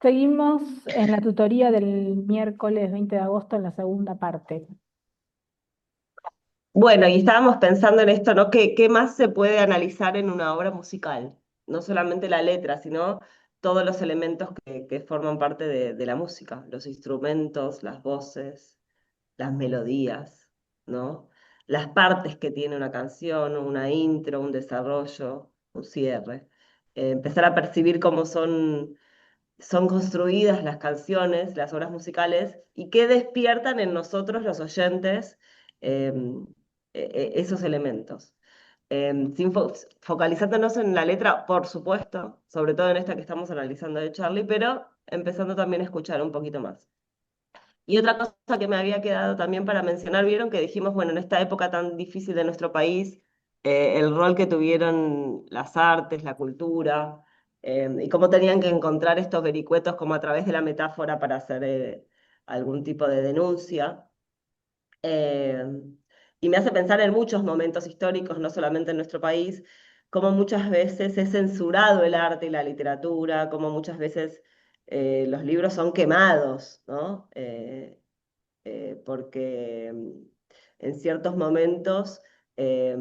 Seguimos en la tutoría del miércoles 20 de agosto en la segunda parte. Bueno, y estábamos pensando en esto, ¿no? ¿Qué más se puede analizar en una obra musical? No solamente la letra, sino todos los elementos que forman parte de la música, los instrumentos, las voces, las melodías, ¿no? Las partes que tiene una canción, una intro, un desarrollo, un cierre. Empezar a percibir cómo son construidas las canciones, las obras musicales, y qué despiertan en nosotros los oyentes eh, esos elementos. Sin focalizándonos en la letra, por supuesto, sobre todo en esta que estamos analizando de Charlie, pero empezando también a escuchar un poquito más. Y otra cosa que me había quedado también para mencionar, vieron que dijimos, bueno, en esta época tan difícil de nuestro país, el rol que tuvieron las artes, la cultura, y cómo tenían que encontrar estos vericuetos como a través de la metáfora para hacer algún tipo de denuncia. Eh, y me hace pensar en muchos momentos históricos, no solamente en nuestro país, cómo muchas veces es censurado el arte y la literatura, cómo muchas veces los libros son quemados, ¿no? Porque en ciertos momentos, eh,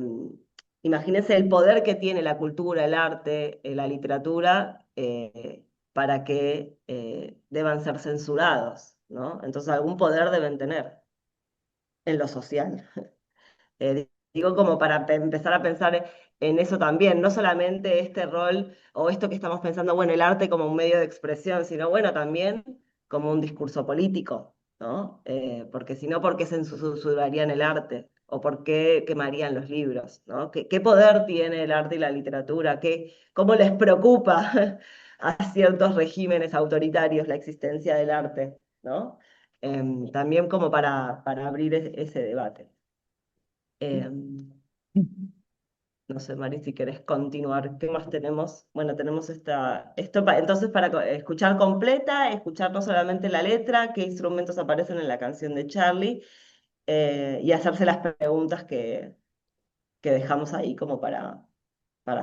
imagínense el poder que tiene la cultura, el arte, la literatura, para que deban ser censurados, ¿no? Entonces algún poder deben tener en lo social. Digo como para empezar a pensar en eso también, no solamente este rol o esto que estamos pensando, bueno, el arte como un medio de expresión, sino bueno, también como un discurso político, ¿no? Porque si no, ¿por qué censurarían el arte? ¿O por qué quemarían los libros? ¿No? ¿Qué poder tiene el arte y la literatura? ¿Cómo les preocupa a ciertos regímenes autoritarios la existencia del arte? ¿No? También como para abrir ese debate. No sé, Mari, si querés continuar, ¿qué más tenemos? Bueno, tenemos entonces para escuchar completa, escuchar no solamente la letra, qué instrumentos aparecen en la canción de Charlie, y hacerse las preguntas que dejamos ahí como para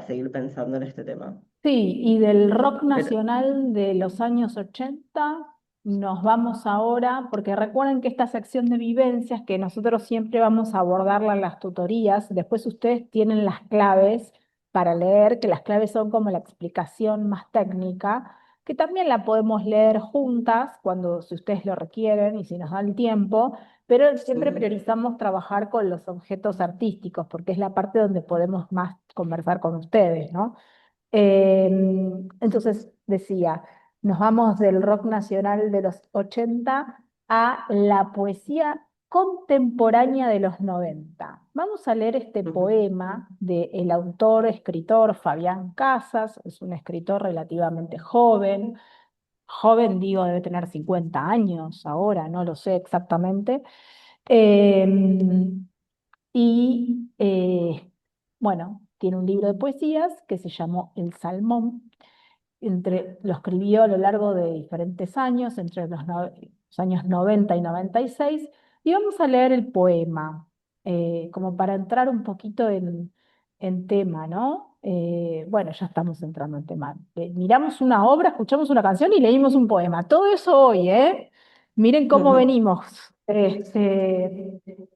seguir pensando en este tema. Sí, y del rock Pero, nacional de los años 80 nos vamos ahora, porque recuerden que esta sección de vivencias que nosotros siempre vamos a abordarla en las tutorías, después ustedes tienen las claves para leer, que las claves son como la explicación más técnica, que también la podemos leer juntas cuando si ustedes lo requieren y si nos da el tiempo, pero siempre ujú, priorizamos trabajar con los objetos artísticos, porque es la parte donde podemos más conversar con ustedes, ¿no? Eh, entonces decía, nos vamos del rock nacional de los 80 a la poesía contemporánea de los 90. Vamos a leer este ujú, poema del autor, escritor Fabián Casas, es un escritor relativamente joven, joven digo, debe tener 50 años ahora, no lo sé exactamente. Eh, bueno, tiene un libro de poesías que se llamó El Salmón. Lo escribió a lo largo de diferentes años, entre los años 90 y 96, y vamos a leer el poema, como para entrar un poquito en tema, ¿no? Bueno, ya estamos entrando en tema. Miramos una obra, escuchamos una canción y leímos un poema. Todo eso hoy, ¿eh? Miren cómo ujú, venimos.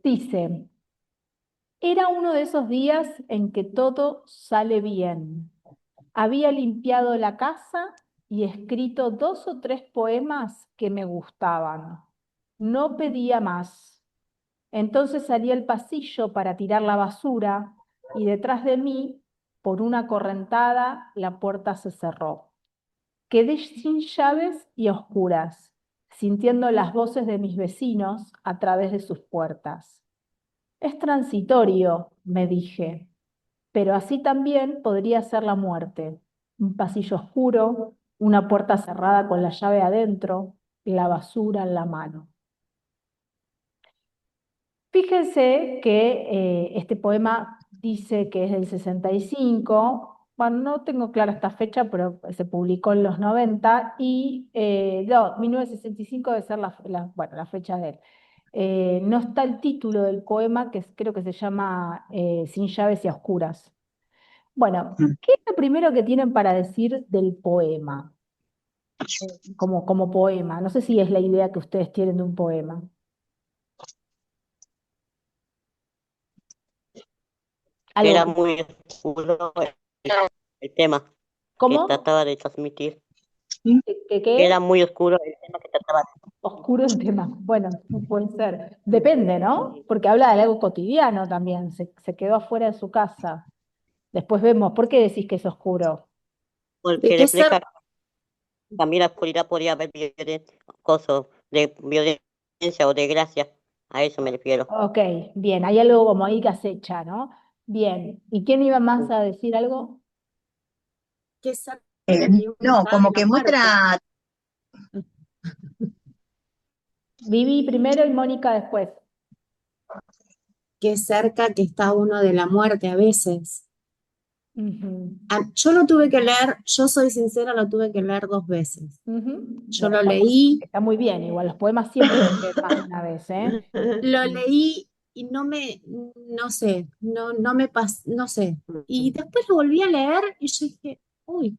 Dice. Era uno de esos días en que todo sale bien. Había limpiado la casa y escrito 2 o 3 poemas que me gustaban. No pedía más. Entonces salí al pasillo para tirar la basura y detrás de mí, por una correntada, la puerta se cerró. Quedé sin llaves y a oscuras, sintiendo las voces de mis vecinos a través de sus puertas. Es transitorio, me dije, pero así también podría ser la muerte. Un pasillo oscuro, una puerta cerrada con la llave adentro, la basura en la mano. Fíjense que este poema dice que es del 65. Bueno, no tengo clara esta fecha, pero se publicó en los 90 y no, 1965 debe ser bueno, la fecha de él. No está el título del poema, creo que se llama Sin llaves y a oscuras. Bueno, ¿qué es lo primero que tienen para decir del poema? Como poema. No sé si es la idea que ustedes tienen de un poema. Era Algo. muy oscuro el tema que ¿Cómo? trataba de transmitir. Que era ¿Qué? muy oscuro el tema que trataba. Oscuro el tema. Bueno, puede ser. Depende, ¿no? Porque habla de algo cotidiano también. Se quedó afuera de su casa. Después vemos, ¿por qué decís que es oscuro? Porque ¿De qué ser? refleja también la oscuridad, podría haber cosas de violencia o de gracia. A eso me refiero. Ok, bien, hay algo como ahí que acecha, ¿no? Bien. ¿Y quién iba más a decir algo? ¿Qué ser No, está de como la que muerte? muestra, Vivi primero y Mónica después. Qué cerca que está uno de la muerte a veces. Ujú, Yo lo tuve que leer, yo soy sincera, lo tuve que leer 2 veces. ujú. Yo Bueno, está muy bien, igual los poemas siempre hay que leer más de una vez, ¿eh? lo leí y no sé, no me pasó, no sé. Y después lo volví a leer y yo dije, uy,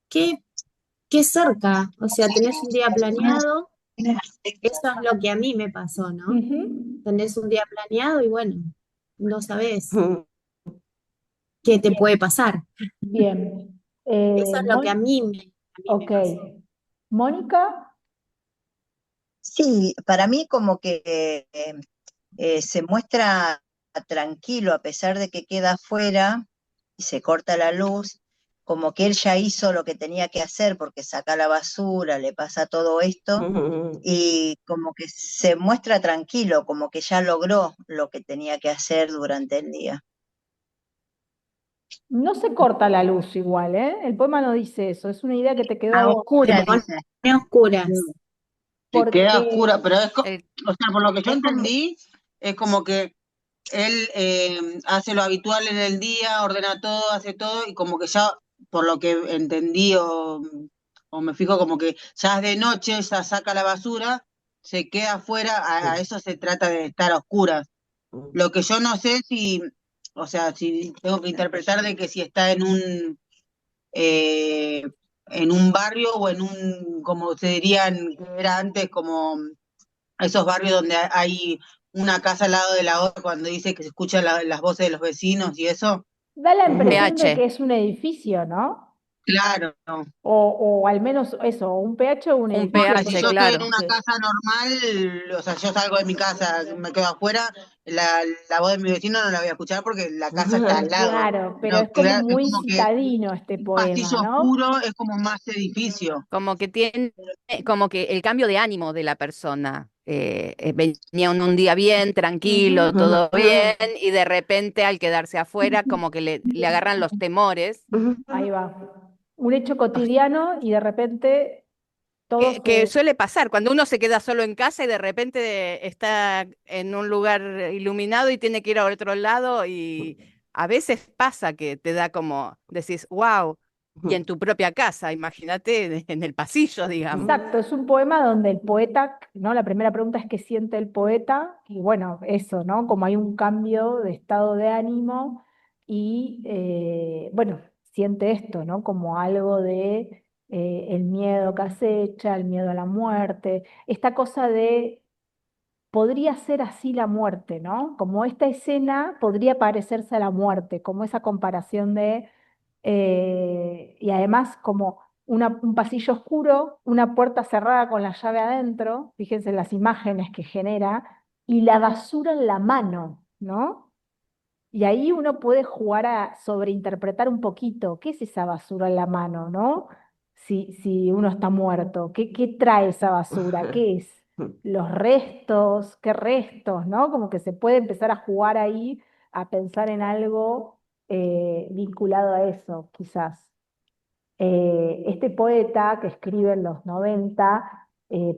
qué, qué cerca. O sea, tenés un día planeado, eso es lo que a mí me pasó, ¿no? Ujú. Tenés un día planeado y bueno, no sabés qué te puede pasar. Bien. Eso es lo que a mí me Ok. pasó. Mónica, sí, para mí como que se muestra tranquilo a pesar de que queda afuera y se corta la luz, como que él ya hizo lo que tenía que hacer porque saca la basura, le pasa todo esto y como que se muestra tranquilo, como que ya logró lo que tenía que hacer durante el día. no se corta la luz igual, ¿eh? El poema no dice eso, es una idea que te quedó a A vos. oscuras, Dice, pone oscuras. Se queda Porque, oscura, pero El- o sea, por lo que yo es como, entendí, es como que él hace lo habitual en el día, ordena todo, hace todo, y como que ya, por lo que entendí o me fijo, como que ya es de noche, ya saca la basura, se queda afuera, a eso se trata de estar a oscuras. Lo que yo no sé si, o sea, si tengo que interpretar de que si está eh, en un barrio o en un, como se dirían, que era antes, como esos barrios donde hay una casa al lado de la otra cuando dice que se escuchan las voces de los vecinos y eso. da la impresión de PH. que es un edificio, ¿no? Claro, O al menos eso, un PH o un Un edificio. porque si PH, yo Porque, estoy en claro. una sí. casa normal, o sea, yo salgo de mi casa, me quedo afuera, la voz de mi vecino no la voy a escuchar porque la casa está al lado. Claro, pero Pero es como es muy como que citadino este un pasillo poema, ¿no? oscuro es como más edificio. Como que tiene, como que el cambio de ánimo de la persona. Venía un día bien, tranquilo, Ujú. todo bien, y de repente al quedarse afuera, como que le agarran los temores, Ahí va. Un hecho cotidiano y de repente todo que se... suele pasar cuando uno se queda solo en casa y de repente está en un lugar iluminado y tiene que ir a otro lado, y a veces pasa que te da como, decís, wow, y en tu propia casa, imagínate en el pasillo, digamos. Exacto, es un poema donde el poeta, ¿no? La primera pregunta es qué siente el poeta, y bueno, eso, ¿no? Como hay un cambio de estado de ánimo y, bueno, siente esto, ¿no? Como algo de el miedo que acecha, el miedo a la muerte, esta cosa de podría ser así la muerte, ¿no? Como esta escena podría parecerse a la muerte, como esa comparación de, y además como un pasillo oscuro, una puerta cerrada con la llave adentro, fíjense en las imágenes que genera, y la basura en la mano, ¿no? Y ahí uno puede jugar a sobreinterpretar un poquito, ¿qué es esa basura en la mano, ¿no? Si uno está muerto, ¿qué trae esa basura? ¿Qué es? Los restos, ¿qué restos, ¿no? Como que se puede empezar a jugar ahí, a pensar en algo vinculado a eso, quizás. Este poeta que escribe en los 90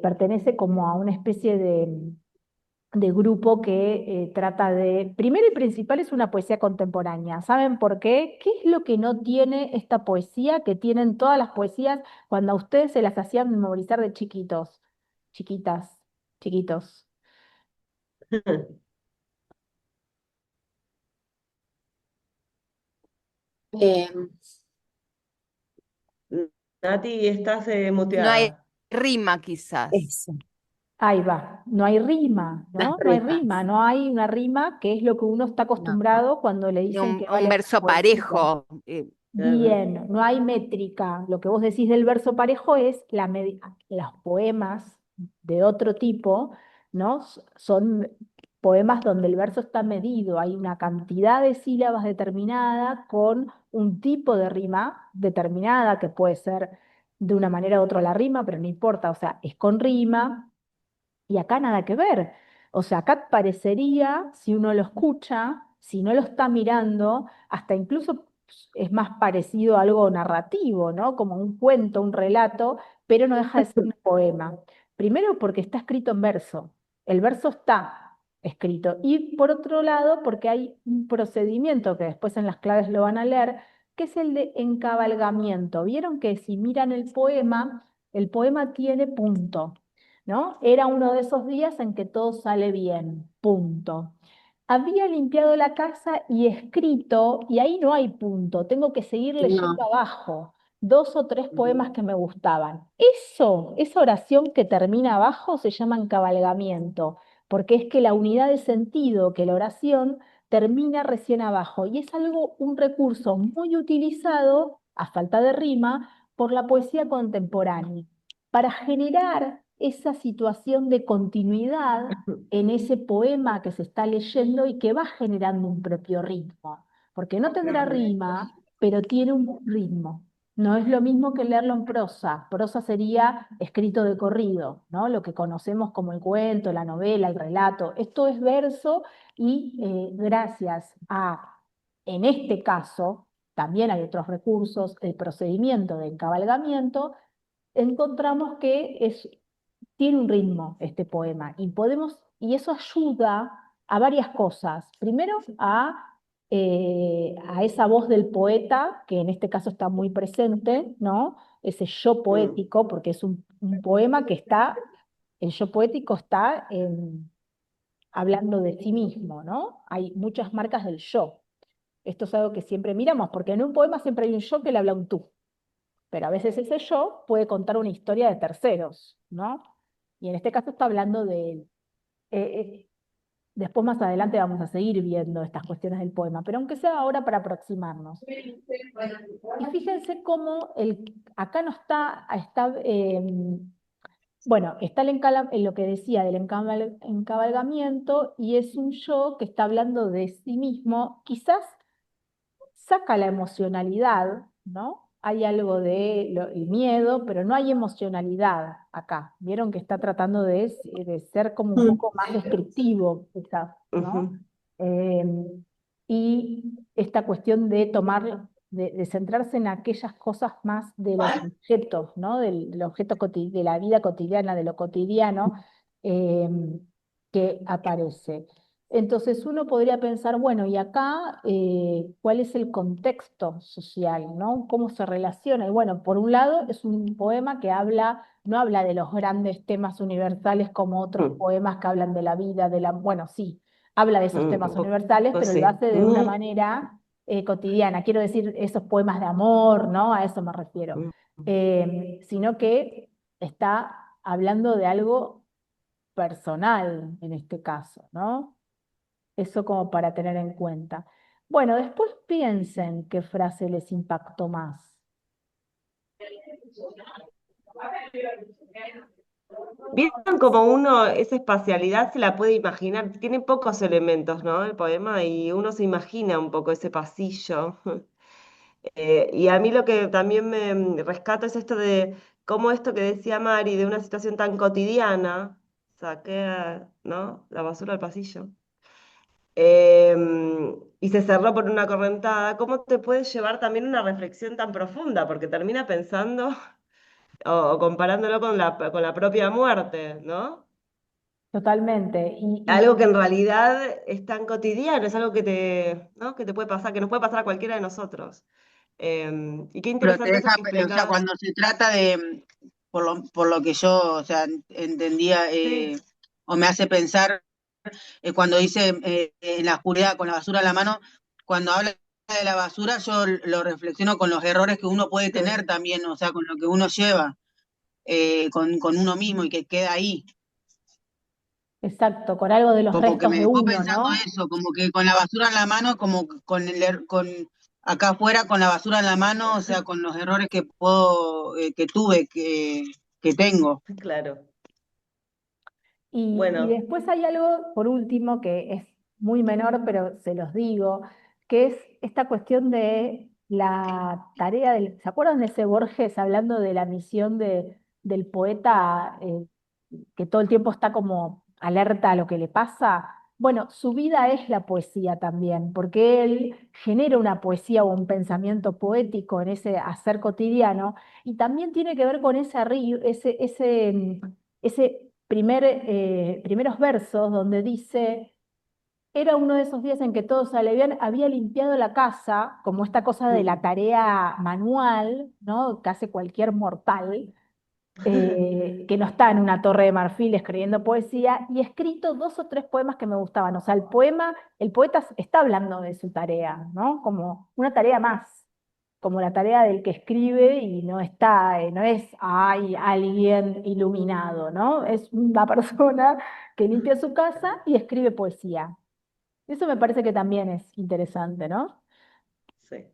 pertenece como a una especie de grupo que trata de, primero y principal es una poesía contemporánea. ¿Saben por qué? ¿Qué es lo que no tiene esta poesía que tienen todas las poesías cuando a ustedes se las hacían memorizar de chiquitos, chiquitas, chiquitos? Eh, Nati, estás No hay muteada. rima quizás. eso, Ahí va, no hay rima, las ¿no? No hay rima, rimas. no hay una rima que es lo que uno está No, acostumbrado cuando le Y dicen que va a un leer una verso poesía. parejo. Claro. Bien, no hay métrica. Lo que vos decís del verso parejo es los poemas de otro tipo, ¿no? Son poemas donde el verso está medido, hay una cantidad de sílabas determinada con un tipo de rima determinada, que puede ser de una manera u otra la rima, pero no importa, o sea, es con rima. Y acá nada que ver. O sea, acá parecería, si uno lo escucha, si no lo está mirando, hasta incluso es más parecido a algo narrativo, ¿no? Como un cuento, un relato, pero no deja de ser un poema. Primero porque está escrito en verso. El verso está escrito. Y por otro lado, porque hay un procedimiento que después en las claves lo van a leer, que es el de encabalgamiento. Vieron que si miran el poema tiene punto. ¿No? Era uno de esos días en que todo sale bien, punto. Había limpiado la casa y escrito, y ahí no hay punto, tengo que seguir leyendo no. abajo, dos o tres poemas que me gustaban. Eso, esa oración que termina abajo se llama encabalgamiento, porque es que la unidad de sentido, que la oración termina recién abajo, y es algo, un recurso muy utilizado, a falta de rima, por la poesía contemporánea para generar esa situación de continuidad en ese poema que se está leyendo y que va generando un propio ritmo, porque no tendrá rima, pero tiene un ritmo. No es lo mismo que leerlo en prosa. Prosa sería escrito de corrido, ¿no? Lo que conocemos como el cuento, la novela, el relato. Esto es verso y gracias a, en este caso, también hay otros recursos, el procedimiento de encabalgamiento, encontramos que tiene un ritmo este poema y eso ayuda a varias cosas. Primero, a esa voz del poeta, que en este caso está muy presente, ¿no? Ese yo Mm. poético, porque es un poema que el yo poético está hablando de sí mismo, ¿no? Hay muchas marcas del yo. Esto es algo que siempre miramos, porque en un poema siempre hay un yo que le habla a un tú, pero a veces ese yo puede contar una historia de terceros, ¿no? Y en este caso está hablando de él. Después más adelante vamos a seguir viendo estas cuestiones del poema, pero aunque sea ahora para aproximarnos. Y fíjense cómo acá no bueno, está en lo que decía del encabalgamiento y es un yo que está hablando de sí mismo, quizás saca la emocionalidad, ¿no? Hay algo de el miedo, pero no hay emocionalidad acá. Vieron que está tratando de ser como un Mm, poco más descriptivo, quizás, ¿no? Ujú. Eh, y esta cuestión de de centrarse en aquellas cosas más de los objetos, ¿no? Del objeto de la vida cotidiana, de lo cotidiano, eh, que aparece. Entonces uno podría pensar, bueno, y acá, ¿cuál es el contexto social, ¿no? ¿Cómo se relaciona? Y bueno, por un lado es un poema que no habla de los grandes temas universales como otros Mm. poemas que hablan de la vida, bueno, sí, habla de esos Un temas universales, poco pero lo sí. hace de una manera cotidiana. Quiero decir, esos poemas de amor, ¿no? A eso me refiero. Mm. Sino que está hablando de algo personal en este caso, ¿no? Eso como para tener en cuenta. Bueno, después piensen qué frase les impactó más. Vieron como uno, esa espacialidad se la puede imaginar, tiene pocos elementos, ¿no? El poema, y uno se imagina un poco ese pasillo. Y a mí lo que también me rescato es esto de cómo esto que decía Mari, de una situación tan cotidiana, saqué, ¿no? La basura al pasillo. Y se cerró por una correntada, ¿cómo te puede llevar también una reflexión tan profunda? Porque termina pensando o comparándolo con la propia muerte, ¿no? Totalmente. Algo que en realidad es tan cotidiano, es algo que ¿no? que te puede pasar, que nos puede pasar a cualquiera de nosotros. Y qué Pero te interesante eso deja, que o sea, explicaba. cuando se trata de, por lo que yo, o sea, entendía, Sí, o me hace pensar, cuando dice en la oscuridad con la basura en la mano, cuando habla de la basura yo lo reflexiono con los errores que uno puede tener también, o sea, con lo que uno lleva, con uno mismo y que queda ahí. Exacto, con algo de los Como que restos me de dejó uno, pensando ¿no? eso, como que con la basura en la mano, como con acá afuera con la basura en la mano, o sea, con los errores que que tuve, que tengo. Claro. Y Bueno, después hay algo, por último, que es muy menor, pero se los digo, que es esta cuestión de la tarea del... ¿Se acuerdan de ese Borges hablando de la misión del poeta que todo el tiempo está como alerta a lo que le pasa? Bueno, su vida es la poesía también, porque él genera una poesía o un pensamiento poético en ese hacer cotidiano y también tiene que ver con ese primeros versos donde dice, era uno de esos días en que todo sale bien, había limpiado la casa, como esta cosa de la tarea manual, ¿no? Que hace cualquier mortal, que no está en una torre de marfil escribiendo poesía, y he escrito 2 o 3 poemas que me gustaban. O sea, el poeta está hablando de su tarea, ¿no? Como una tarea más, como la tarea del que escribe y no está, no es, hay alguien iluminado, ¿no? Es una persona que limpia su casa y escribe poesía. Eso me parece que también es interesante, ¿no? sí,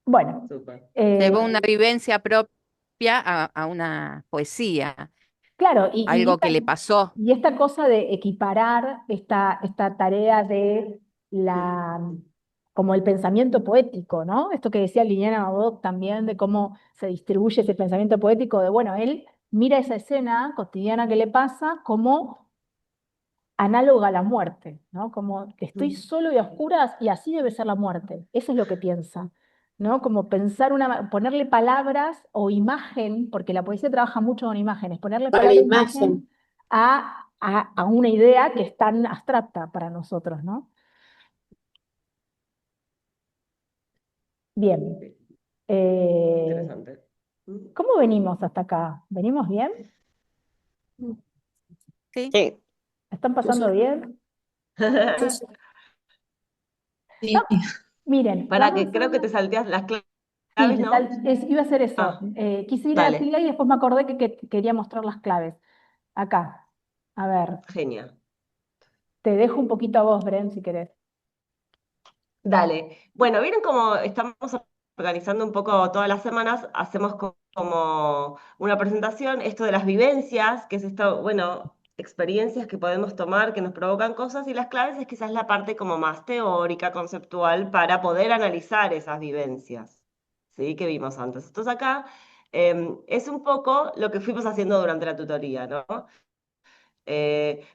Bueno, súper. Llevó una eh, vivencia propia a una poesía, claro, algo que le pasó. y esta cosa de equiparar esta tarea de como el pensamiento poético, ¿no? Esto que decía Liliana Maboc también, de cómo se distribuye ese pensamiento poético, de, bueno, él mira esa escena cotidiana que le pasa como análoga a la muerte, ¿no? Como que estoy solo y a oscuras y así debe ser la muerte. Eso es lo que piensa, ¿no? Como ponerle palabras o imagen, porque la poesía trabaja mucho con imágenes, ponerle Con la palabra e imagen. imagen a una idea que es tan abstracta para nosotros, ¿no? Bien. Sí, Eh, interesante. ¿Cómo venimos hasta acá? ¿Venimos bien? ¿Sí? Sí. ¿Están pasando bien? No, Sí. miren, Para vamos que creo que te a... salteas las Sí, claves, ¿no? iba a hacer eso. Ah, Quise ir a la dale, actividad y después me acordé que quería mostrar las claves. Acá. A ver, genial. te dejo un poquito a vos, Bren, si querés. Dale. Bueno, ¿vieron cómo estamos organizando un poco todas las semanas? Hacemos como una presentación, esto de las vivencias, que es esto, bueno, experiencias que podemos tomar que nos provocan cosas, y las claves es quizás la parte como más teórica, conceptual, para poder analizar esas vivencias, ¿sí? Que vimos antes. Entonces acá es un poco lo que fuimos haciendo durante la tutoría, ¿no?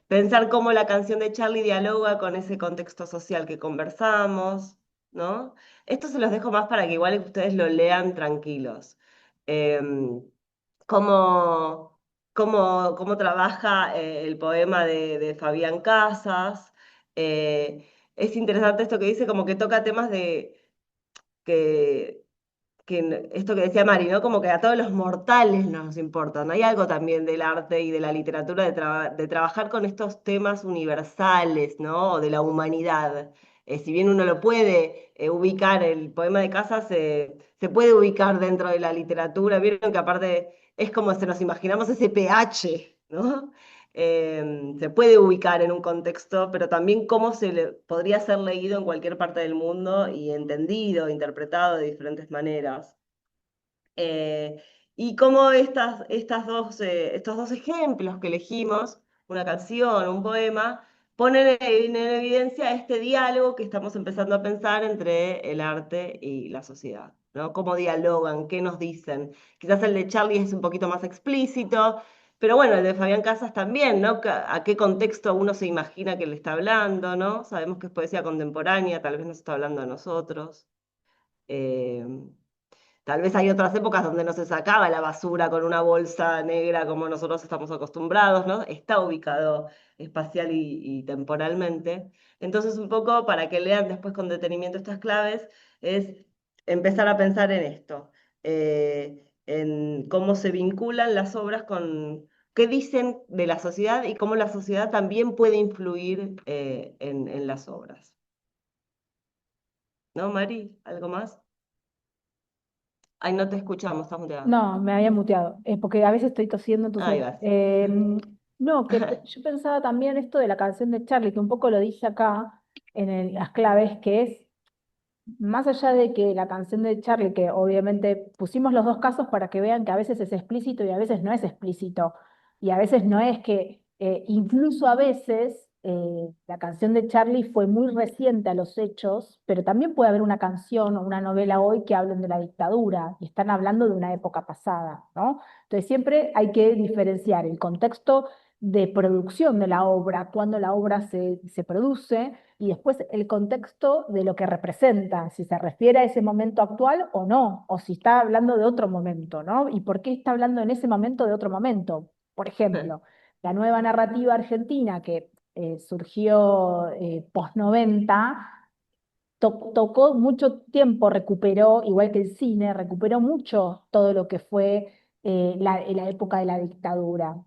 Pensar cómo la canción de Charlie dialoga con ese contexto social que conversamos, ¿no? Esto se los dejo más para que igual ustedes lo lean tranquilos. Em, cómo trabaja el poema de Fabián Casas. Es interesante esto que dice, como que toca temas que esto que decía Mari, ¿no? Como que a todos los mortales nos importa, ¿no? Hay algo también del arte y de la literatura de trabajar con estos temas universales, ¿no? O de la humanidad. Si bien uno lo puede ubicar, el poema de Casas se puede ubicar dentro de la literatura, vieron que aparte es como se nos imaginamos ese pH, ¿no? Se puede ubicar en un contexto, pero también cómo podría ser leído en cualquier parte del mundo y entendido, interpretado de diferentes maneras. Eh, y cómo estos dos ejemplos que elegimos, una canción, un poema, ponen en evidencia este diálogo que estamos empezando a pensar entre el arte y la sociedad, ¿no? Cómo dialogan, qué nos dicen. Quizás el de Charlie es un poquito más explícito, pero bueno, el de Fabián Casas también, ¿no? ¿A qué contexto uno se imagina que le está hablando, ¿no? Sabemos que es poesía contemporánea, tal vez nos está hablando a nosotros. Eh, Tal vez hay otras épocas donde no se sacaba la basura con una bolsa negra como nosotros estamos acostumbrados, ¿no? Está ubicado espacial y temporalmente. Entonces, un poco para que lean después con detenimiento estas claves, es empezar a pensar en esto, en cómo se vinculan las obras con qué dicen de la sociedad y cómo la sociedad también puede influir en las obras. ¿No, Mari? ¿Algo más? Ay, no te escuchamos, estás muteada. No, me había muteado, porque a veces estoy tosiendo, Ahí entonces... vas. no, yo pensaba también esto de la canción de Charlie, que un poco lo dije acá en las claves, que es, más allá de que la canción de Charlie, que obviamente pusimos los dos casos para que vean que a veces es explícito y a veces no es explícito, y a veces no es que, incluso a veces la canción de Charlie fue muy reciente a los hechos, pero también puede haber una canción o una novela hoy que hablen de la dictadura y están hablando de una época pasada, ¿no? Entonces siempre hay que diferenciar el contexto de producción de la obra, cuando la obra se produce, y después el contexto de lo que representa, si se refiere a ese momento actual o no, o si está hablando de otro momento, ¿no? ¿Y por qué está hablando en ese momento de otro momento? Por ejemplo, la nueva narrativa argentina que surgió post-90, tocó mucho tiempo, recuperó, igual que el cine, recuperó mucho todo lo que fue la época de la dictadura.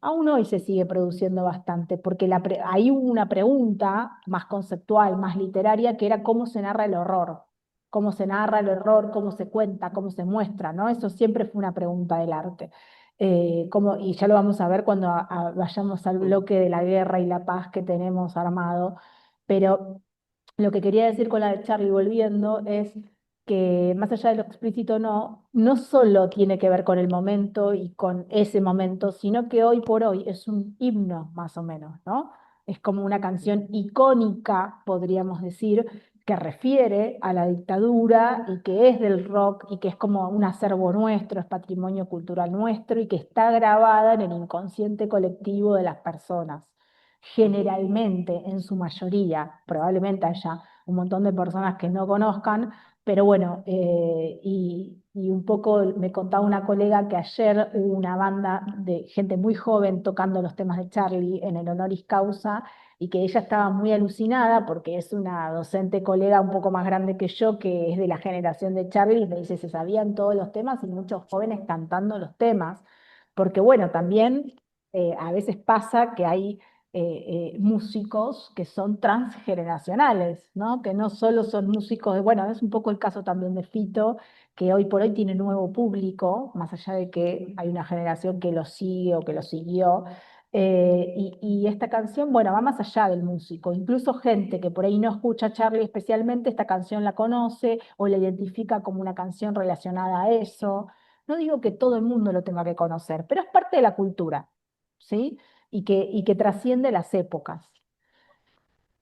Aún hoy se sigue produciendo bastante, porque ahí hubo una pregunta más conceptual, más literaria, que era cómo se narra el horror, cómo se narra el horror, cómo se cuenta, cómo se muestra, ¿no? Eso siempre fue una pregunta del arte. Y ya lo vamos a ver cuando vayamos al bloque de la guerra y la paz que tenemos armado, pero lo que quería decir con la de Charlie, volviendo, es que más allá de lo explícito, no, no solo tiene que ver con el momento y con ese momento, sino que hoy por hoy es un himno, más o menos, ¿no? Es como una canción icónica, podríamos decir, que refiere a la dictadura y que es del rock y que es como un acervo nuestro, es patrimonio cultural nuestro y que está grabada en el inconsciente colectivo de las personas. Generalmente, en su mayoría, probablemente haya un montón de personas que no conozcan, pero bueno, y un poco me contaba una colega que ayer hubo una banda de gente muy joven tocando los temas de Charlie en el honoris causa y que ella estaba muy alucinada porque es una docente colega un poco más grande que yo, que es de la generación de Charlie, y me dice, se sabían todos los temas y muchos jóvenes cantando los temas, porque bueno, también a veces pasa que hay músicos que son transgeneracionales, ¿no? Que no solo son músicos bueno, es un poco el caso también de Fito, que hoy por hoy tiene nuevo público, más allá de que hay una generación que lo sigue o que lo siguió. Y esta canción, bueno, va más allá del músico. Incluso gente que por ahí no escucha a Charlie especialmente, esta canción la conoce o la identifica como una canción relacionada a eso. No digo que todo el mundo lo tenga que conocer, pero es parte de la cultura, ¿sí? Y que trasciende las épocas.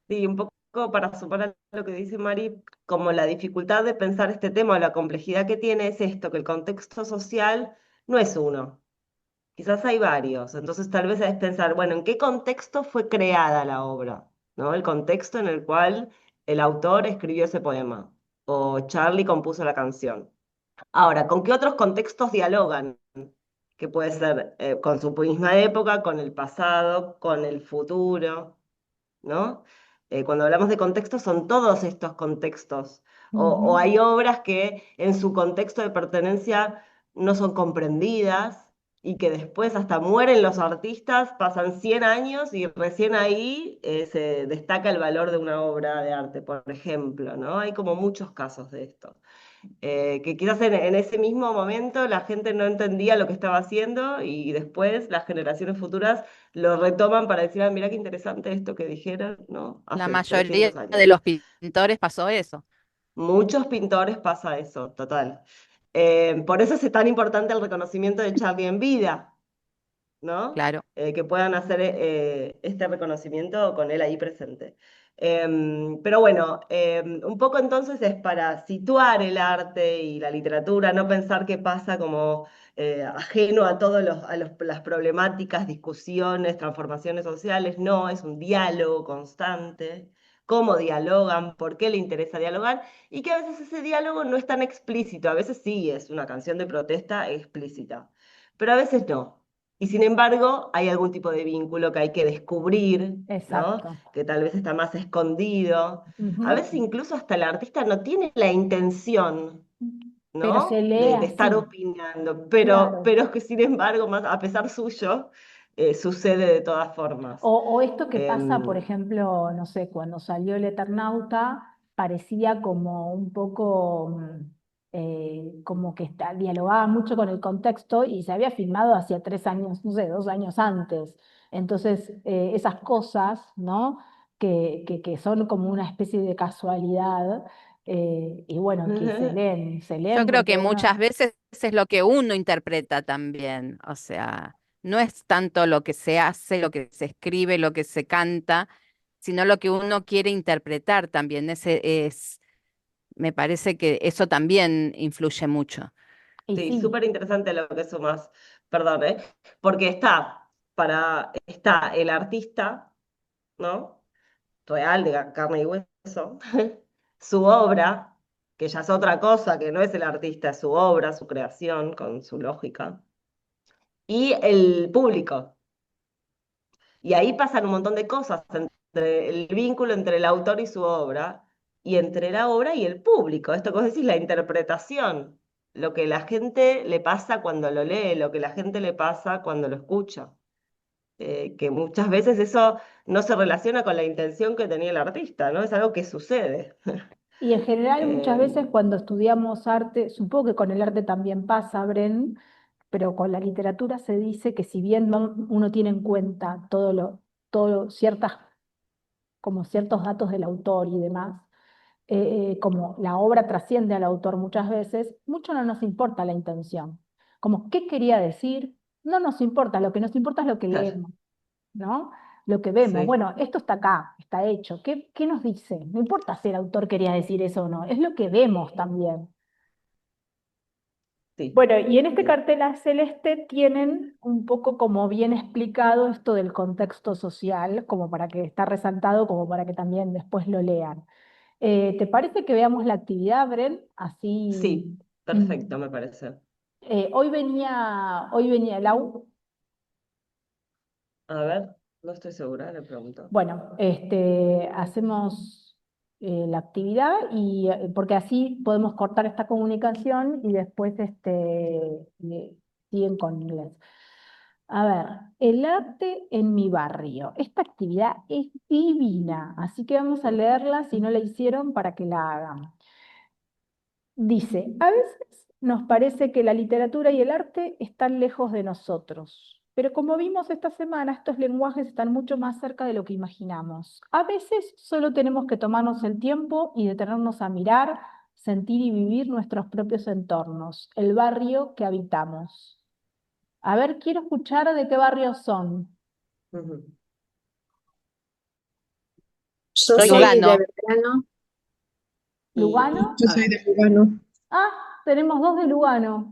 Sí, un poco para sumar a lo que dice Mari, como la dificultad de pensar este tema o la complejidad que tiene es esto, que el contexto social no es uno, quizás hay varios, entonces tal vez es pensar, bueno, ¿en qué contexto fue creada la obra? ¿No? El contexto en el cual el autor escribió ese poema o Charlie compuso la canción. Ahora, ¿con qué otros contextos dialogan? Que puede ser con su misma época, con el pasado, con el futuro. ¿No? Cuando hablamos de contextos son todos estos contextos. O Ujú. hay obras que en su contexto de pertenencia no son comprendidas y que después hasta mueren los artistas, pasan 100 años y recién ahí se destaca el valor de una obra de arte, por ejemplo, ¿no? Hay como muchos casos de esto. Que quizás en ese mismo momento la gente no entendía lo que estaba haciendo y después las generaciones futuras lo retoman para decir, ah, mira qué interesante esto que dijeron, ¿no? La Hace mayoría 300 de años. los pintores pasó eso, Muchos pintores pasa eso, total. Por eso es tan importante el reconocimiento de Charlie en vida, ¿no? claro. Que puedan hacer este reconocimiento con él ahí presente. Pero bueno, un poco entonces es para situar el arte y la literatura, no pensar que pasa como ajeno a todas las problemáticas, discusiones, transformaciones sociales, no, es un diálogo constante, cómo dialogan, por qué le interesa dialogar, y que a veces ese diálogo no es tan explícito, a veces sí es una canción de protesta explícita, pero a veces no. Y sin embargo, hay algún tipo de vínculo que hay que descubrir, ¿no? Exacto. Que tal vez está más escondido. A Ujú. veces incluso hasta el artista no tiene la intención, Pero se ¿no? lee De estar así, opinando, claro. pero es que sin embargo, más, a pesar suyo, sucede de todas formas. O esto que pasa, por Em, ejemplo, no sé, cuando salió El Eternauta, parecía como un poco, como que dialogaba mucho con el contexto y se había filmado hacía 3 años, no sé, 2 años antes. Entonces, esas cosas, ¿no? Que son como una especie de casualidad, y bueno, que se Yo leen creo porque que muchas uno... veces es lo que uno interpreta también, o sea, no es tanto lo que se hace, lo que se escribe, lo que se canta, sino lo que uno quiere interpretar también. Me parece que eso también influye mucho. Y Sí, sí, súper interesante lo que sumas, perdón, ¿eh? Porque está el artista, ¿no? Real, de carne y hueso, su obra, que ya es otra cosa, que no es el artista, es su obra, su creación, con su lógica, y el público. Y ahí pasan un montón de cosas, entre el vínculo entre el autor y su obra, y entre la obra y el público. Esto que vos decís, la interpretación, lo que la gente le pasa cuando lo lee, lo que la gente le pasa cuando lo escucha. Que muchas veces eso no se relaciona con la intención que tenía el artista, ¿no? Es algo que sucede. y en general muchas Eh, veces cuando estudiamos arte, supongo que con el arte también pasa, Bren, pero con la literatura se dice que si bien uno tiene en cuenta ciertas, como ciertos datos del autor y demás, como la obra trasciende al autor muchas veces, mucho no nos importa la intención. Como qué quería decir, no nos importa, lo que nos importa es lo que claro, leemos, ¿no? Lo que vemos. sí, Bueno, esto está acá, está hecho. ¿Qué nos dice? No importa si el autor quería decir eso o no, es lo que vemos también. sí, Bueno, y en este sí. cartel a celeste tienen un poco como bien explicado esto del contexto social, como para que está resaltado, como para que también después lo lean. ¿Te parece que veamos la actividad, Bren? Así. Sí, mm, perfecto, me parece. hoy venía Lau. A ver, no estoy segura, le pregunto. Bueno, hacemos la actividad y porque así podemos cortar esta comunicación y después siguen con inglés. A ver, el arte en mi barrio. Esta actividad es divina, así que vamos a leerla si no la hicieron para que la hagan. Dice, a veces nos parece que la literatura y el arte están lejos de nosotros, pero como vimos esta semana, estos lenguajes están mucho más cerca de lo que imaginamos. A veces solo tenemos que tomarnos el tiempo y detenernos a mirar, sentir y vivir nuestros propios entornos, el barrio que habitamos. A ver, quiero escuchar de qué barrios son. Ujú. Yo Soy soy de Lugano, Belgrano y ¿Lugano? Yo a soy ver, de Lugano. Ah, tenemos dos de Lugano.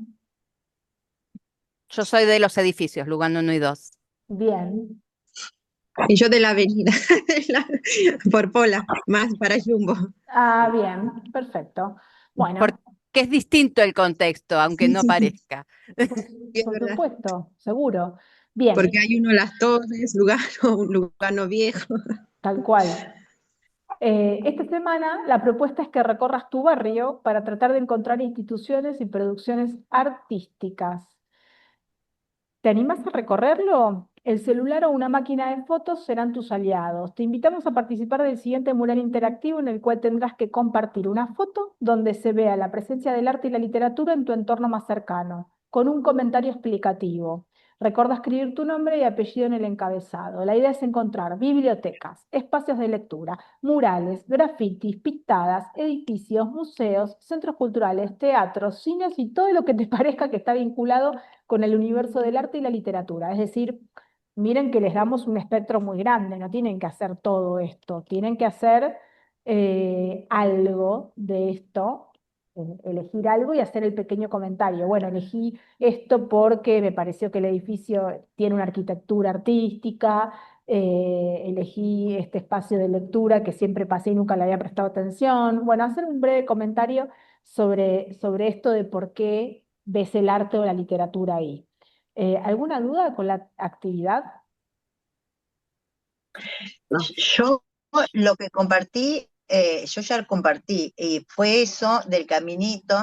yo soy de los edificios, Lugano 1 y 2. Bien. Y yo de la avenida, por Pola, más para Jumbo. Ah, bien, perfecto. Porque Bueno. es distinto el contexto, aunque Sí, no sí, sí, parezca. Por, sí, es por verdad. supuesto, seguro. Bien, Porque hay uno Las Torres, Lugano, un Lugano viejo. tal cual. Esta semana la propuesta es que recorras tu barrio para tratar de encontrar instituciones y producciones artísticas. ¿Te animás a recorrerlo? El celular o una máquina de fotos serán tus aliados. Te invitamos a participar del siguiente mural interactivo en el cual tendrás que compartir una foto donde se vea la presencia del arte y la literatura en tu entorno más cercano, con un comentario explicativo. Recuerda escribir tu nombre y apellido en el encabezado. La idea es encontrar bibliotecas, espacios de lectura, murales, grafitis, pintadas, edificios, museos, centros culturales, teatros, cines y todo lo que te parezca que está vinculado con el universo del arte y la literatura. Es decir, miren que les damos un espectro muy grande, no tienen que hacer todo esto, tienen que hacer algo de esto, elegir algo y hacer el pequeño comentario. Bueno, elegí esto porque me pareció que el edificio tiene una arquitectura artística, elegí este espacio de lectura que siempre pasé y nunca le había prestado atención. Bueno, hacer un breve comentario sobre esto de por qué ves el arte o la literatura ahí. ¿Alguna duda con la actividad? No. Yo lo que compartí, yo ya lo compartí, y fue eso del caminito,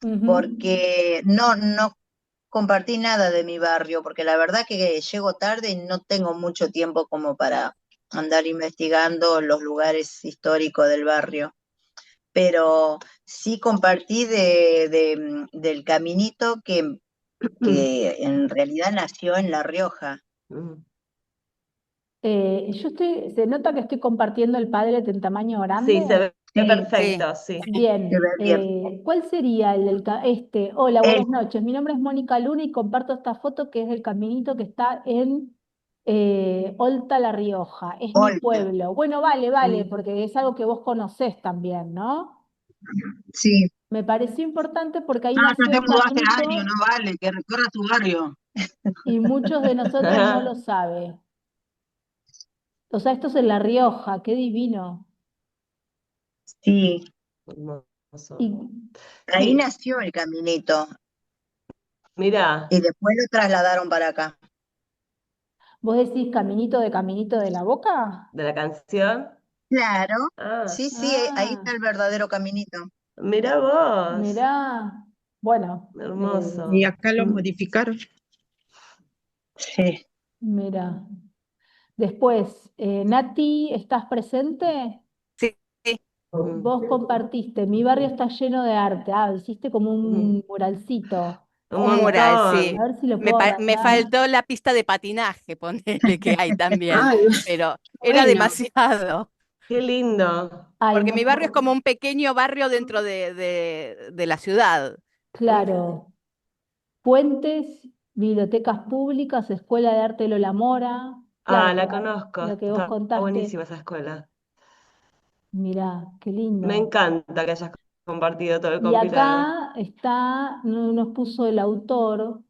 Ujú. porque no compartí nada de mi barrio, porque la verdad que llego tarde y no tengo mucho tiempo como para andar investigando los lugares históricos del barrio. pero sí compartí del caminito que en realidad nació en La Rioja. Mm. Se nota que estoy compartiendo el Padlet en tamaño grande. Sí, se ve Sí, Sí. perfecto, sí. Bien, se ve bien. ¿cuál sería este? Hola, El- buenas noches. Mi nombre es Mónica Luna y comparto esta foto que es del caminito que está en Olta, La Rioja. Es mi Olta, pueblo. Bueno, vale, mm, porque es algo que vos conocés también, ¿no? sí. Me pareció importante porque ahí Ah, ya nació te el mudó hace años, caminito no vale, que recorra tu barrio. y muchos de nosotros no lo saben. O sea, esto es en La Rioja, qué divino. Sí, Hermoso. Y ahí Sí, nació el caminito mira, y después lo trasladaron para acá. vos decís caminito de la Boca. de la canción. Claro, Ah, sí, sí, ahí Ah, está el verdadero caminito. mira vos, mirá. Bueno, Y hermoso. acá lo Mm, modificaron. Sí. mirá. Después, Nati, ¿estás presente? Sí, sí. mm, Vos compartiste, mi barrio está lleno de arte. Ah, hiciste como mm. un muralcito. Un Un mural, sí. A ver si lo Me, puedo me agrandar. faltó la pista de patinaje, ponele que hay también, Ay, pero era bueno, demasiado. Qué lindo. Ay, Porque no, mi barrio es como un pequeño barrio dentro de la ciudad. claro. Puentes, bibliotecas públicas, Escuela de Arte Lola Mora. Claro, Ah, la conozco, lo que vos está contaste. buenísima esa escuela. Mirá, qué Me lindo. encanta que hayas compartido todo el Y compilado. acá está, nos puso el autor,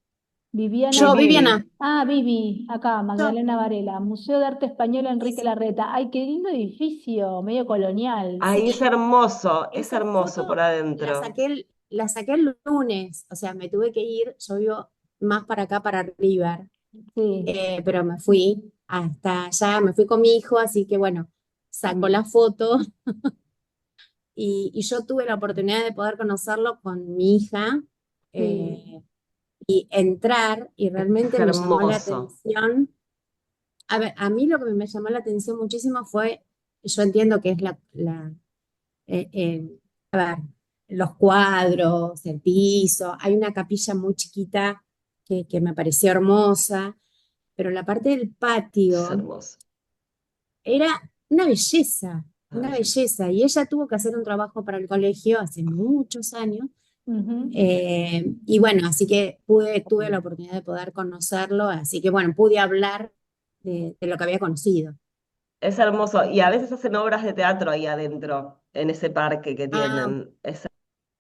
Viviana. yo, Vivi, Viviana, Vivi, acá, yo, Magdalena Varela, Museo de Arte Español Enrique esa, Larreta. Ay, qué lindo edificio, medio colonial. ahí sí, es esa hermoso por foto adentro. la saqué el lunes, o sea, me tuve que ir, yo vivo más para acá, para River, Sí. pero me fui hasta allá, me fui con mi hijo, así que bueno, sacó Mm, la foto y yo tuve la oportunidad de poder conocerlo con mi hija sí. eh, y entrar y Es realmente me llamó la hermoso. atención. A ver, a mí lo que me llamó la atención muchísimo fue, yo entiendo que es eh, eh, a ver, los cuadros, el piso, hay una capilla muy chiquita que me pareció hermosa, pero la parte del Es patio hermoso. era una belleza, Una una belleza. belleza. Y ella tuvo que hacer un trabajo para el colegio hace muchos años. Ujú. Y bueno, así que tuve la oportunidad de poder conocerlo, así que bueno, pude hablar de lo que había conocido. Es hermoso. Y a veces hacen obras de teatro ahí adentro, en ese parque que Ah, tienen. Es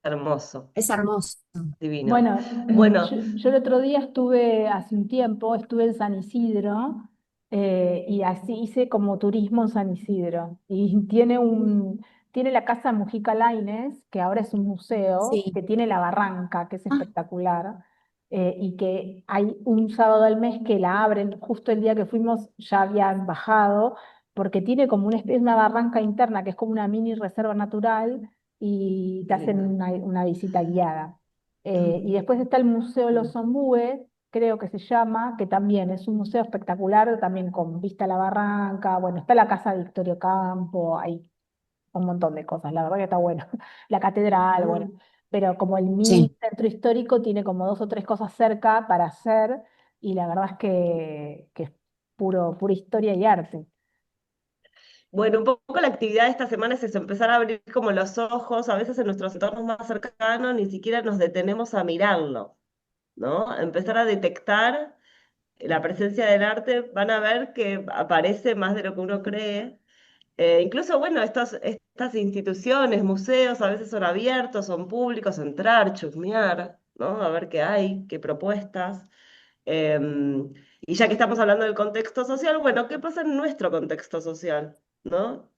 hermoso, es hermoso. divino. Bueno, Bueno, yo el otro día estuve, hace un tiempo, estuve en San Isidro y así hice como turismo en San Isidro. Y tiene la Casa Mujica Lainez, que ahora es un museo, Sí. que tiene la barranca, que es Ah, espectacular, y que hay un sábado al mes que la abren, justo el día que fuimos ya habían bajado, porque tiene como una barranca interna, que es como una mini reserva natural, y te hacen lindo. una visita guiada. Y después está el Museo Los Ombúes, creo que se llama, que también es un museo espectacular, también con vista a la barranca. Bueno, está la casa de Victorio Campo, hay un montón de cosas, la verdad que está bueno. La catedral, bueno, pero como el mini sí. centro histórico tiene como dos o tres cosas cerca para hacer, y la verdad es que es pura historia y arte. Bueno, un poco la actividad de esta semana es eso, empezar a abrir como los ojos, a veces en nuestros entornos más cercanos ni siquiera nos detenemos a mirarlo, ¿no? Empezar a detectar la presencia del arte, van a ver que aparece más de lo que uno cree. Incluso, bueno, estas instituciones, museos, a veces son abiertos, son públicos, entrar, chusmear, ¿no? A ver qué hay, qué propuestas. Y ya que estamos hablando del contexto social, bueno, ¿qué pasa en nuestro contexto social? ¿No?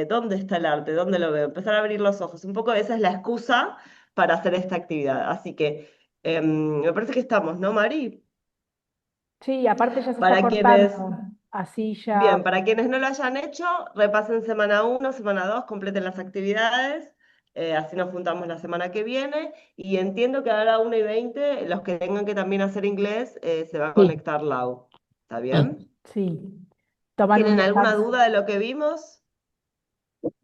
¿Dónde está el arte? ¿Dónde lo veo? Empezar a abrir los ojos. Un poco esa es la excusa para hacer esta actividad. Así que me parece que estamos, ¿no, Mari? Sí, aparte ya se está Para quienes, cortando, así ya. bien, para quienes no lo hayan hecho, repasen semana uno, semana 2, completen las actividades. Así nos juntamos la semana que viene. Y entiendo que ahora 1:20, los que tengan que también hacer inglés, se va a Sí. conectar Lau. ¿Está Sí. bien? Sí, toman un ¿Tienen alguna descanso. duda de lo que vimos?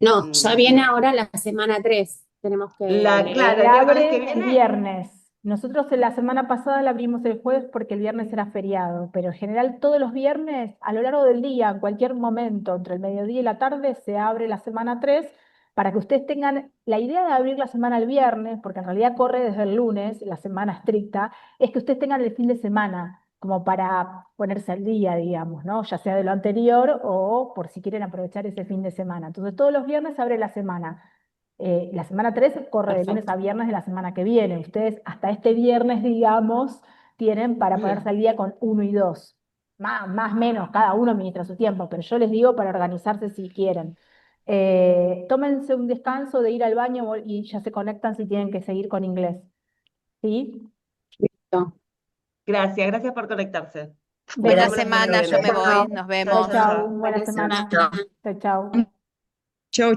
No, ya viene No. ahora la semana 3. Tenemos que... Claro, el Se miércoles que abre el viene. viernes. Nosotros en la semana pasada la abrimos el jueves porque el viernes era feriado, pero en general todos los viernes, a lo largo del día, en cualquier momento, entre el mediodía y la tarde, se abre la semana 3 para que ustedes tengan la idea de abrir la semana el viernes, porque en realidad corre desde el lunes, la semana estricta, es que ustedes tengan el fin de semana como para ponerse al día, digamos, ¿no? Ya sea de lo anterior o por si quieren aprovechar ese fin de semana. Entonces todos los viernes se abre la semana. La semana 3 corre de lunes a viernes de la semana que viene. Ustedes hasta este viernes, digamos, tienen para ponerse al día con 1 y 2. Más menos, cada uno administra su tiempo, pero yo les digo para organizarse si quieren. Tómense un descanso de ir al baño y ya se conectan si tienen que seguir con inglés. ¿Sí? Listo. Gracias por conectarse. Nos Buena vemos la semana semana, que yo me viene. voy, Chao. nos Chau, vemos. chau. Chao. Buena Buena semana. semana. Chau, chau.